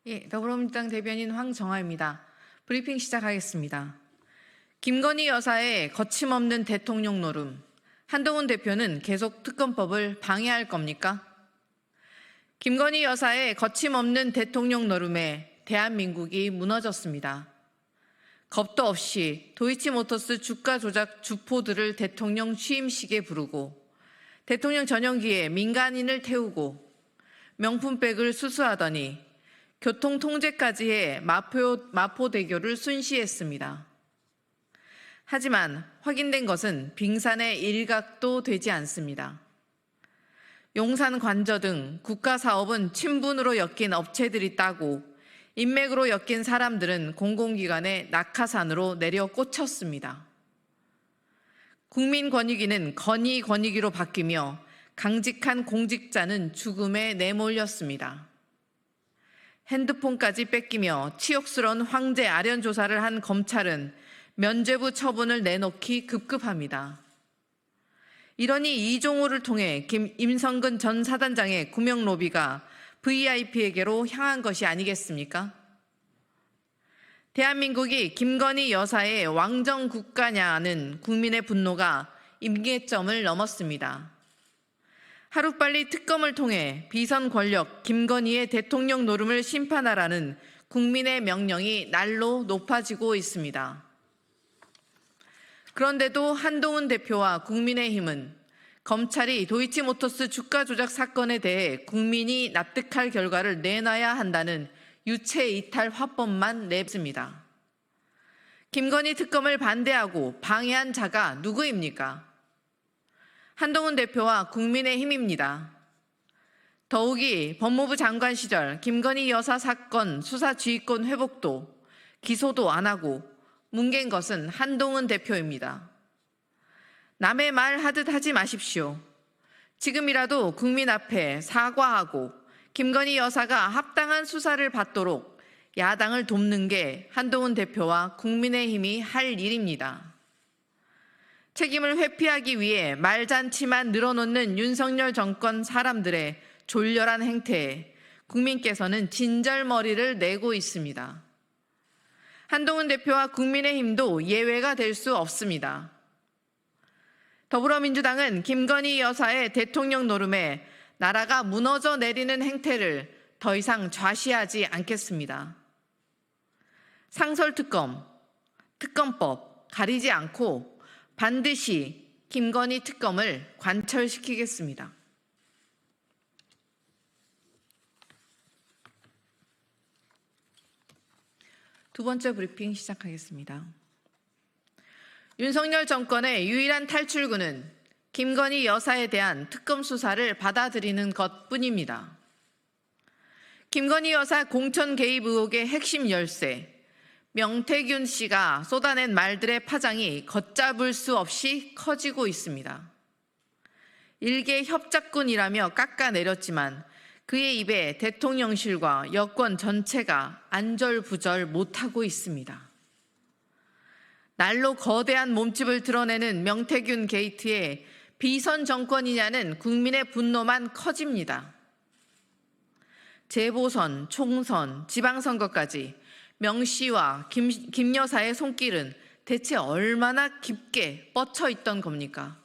예, 더불어민주당 대변인 황정아입니다. 브리핑 시작하겠습니다. 김건희 여사의 거침없는 대통령 노름, 한동훈 대표는 계속 특검법을 방해할 겁니까? 김건희 여사의 거침없는 대통령 노름에 대한민국이 무너졌습니다. 겁도 없이 도이치모터스 주가 조작 주포들을 대통령 취임식에 부르고 대통령 전용기에 민간인을 태우고 명품백을 수수하더니 교통 통제까지 해 마포대교를 순시했습니다. 하지만 확인된 것은 빙산의 일각도 되지 않습니다. 용산 관저 등 국가사업은 친분으로 엮인 업체들이 따고 인맥으로 엮인 사람들은 공공기관의 낙하산으로 내려 꽂혔습니다. 국민권익위는 건의권익위로 바뀌며 강직한 공직자는 죽음에 내몰렸습니다. 핸드폰까지 뺏기며 치욕스러운 황제 아련 조사를 한 검찰은 면죄부 처분을 내놓기 급급합니다. 이러니 이종호를 통해 임성근 전 사단장의 구명 로비가 VIP에게로 향한 것이 아니겠습니까? 대한민국이 김건희 여사의 왕정 국가냐는 국민의 분노가 임계점을 넘었습니다. 하루빨리 특검을 통해 비선 권력 김건희의 대통령 노름을 심판하라는 국민의 명령이 날로 높아지고 있습니다. 그런데도 한동훈 대표와 국민의힘은 검찰이 도이치모터스 주가 조작 사건에 대해 국민이 납득할 결과를 내놔야 한다는 유체 이탈 화법만 내습니다. 김건희 특검을 반대하고 방해한 자가 누구입니까? 한동훈 대표와 국민의힘입니다. 더욱이 법무부 장관 시절 김건희 여사 사건 수사 지휘권 회복도 기소도 안 하고 뭉갠 것은 한동훈 대표입니다. 남의 말 하듯 하지 마십시오. 지금이라도 국민 앞에 사과하고 김건희 여사가 합당한 수사를 받도록 야당을 돕는 게 한동훈 대표와 국민의힘이 할 일입니다. 책임을 회피하기 위해 말잔치만 늘어놓는 윤석열 정권 사람들의 졸렬한 행태에 국민께서는 진절머리를 내고 있습니다. 한동훈 대표와 국민의힘도 예외가 될 수 없습니다. 더불어민주당은 김건희 여사의 대통령 노름에 나라가 무너져 내리는 행태를 더 이상 좌시하지 않겠습니다. 상설특검, 특검법 가리지 않고 반드시 김건희 특검을 관철시키겠습니다. 두 번째 브리핑 시작하겠습니다. 윤석열 정권의 유일한 탈출구는 김건희 여사에 대한 특검 수사를 받아들이는 것뿐입니다. 김건희 여사 공천 개입 의혹의 핵심 열쇠, 명태균 씨가 쏟아낸 말들의 파장이 걷잡을 수 없이 커지고 있습니다. 일개 협작꾼이라며 깎아내렸지만 그의 입에 대통령실과 여권 전체가 안절부절 못하고 있습니다. 날로 거대한 몸집을 드러내는 명태균 게이트에 비선 정권이냐는 국민의 분노만 커집니다. 재보선, 총선, 지방선거까지 명 씨와 김 여사의 손길은 대체 얼마나 깊게 뻗쳐 있던 겁니까?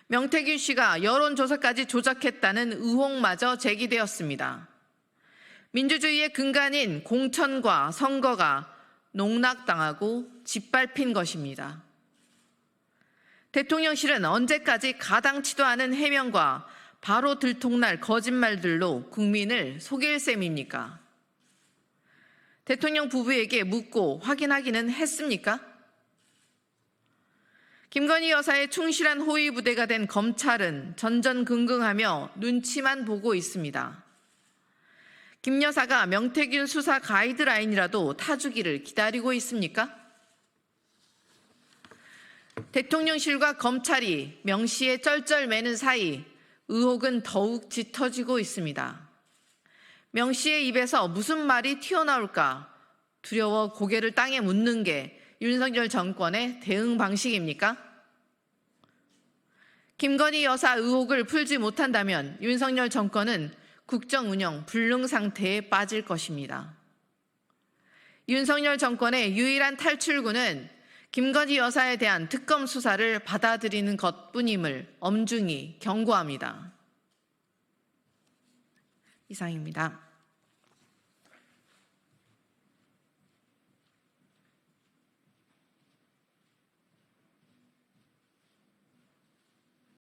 명태균 씨가 여론조사까지 조작했다는 의혹마저 제기되었습니다. 민주주의의 근간인 공천과 선거가 농락당하고 짓밟힌 것입니다. 대통령실은 언제까지 가당치도 않은 해명과 바로 들통날 거짓말들로 국민을 속일 셈입니까? 대통령 부부에게 묻고 확인하기는 했습니까? 김건희 여사의 충실한 호위 부대가 된 검찰은 전전긍긍하며 눈치만 보고 있습니다. 김 여사가 명태균 수사 가이드라인이라도 타주기를 기다리고 있습니까? 대통령실과 검찰이 명 씨의 쩔쩔매는 사이 의혹은 더욱 짙어지고 있습니다. 명 씨의 입에서 무슨 말이 튀어나올까 두려워 고개를 땅에 묻는 게 윤석열 정권의 대응 방식입니까? 김건희 여사 의혹을 풀지 못한다면 윤석열 정권은 국정 운영 불능 상태에 빠질 것입니다. 윤석열 정권의 유일한 탈출구는 김건희 여사에 대한 특검 수사를 받아들이는 것뿐임을 엄중히 경고합니다. 이상입니다.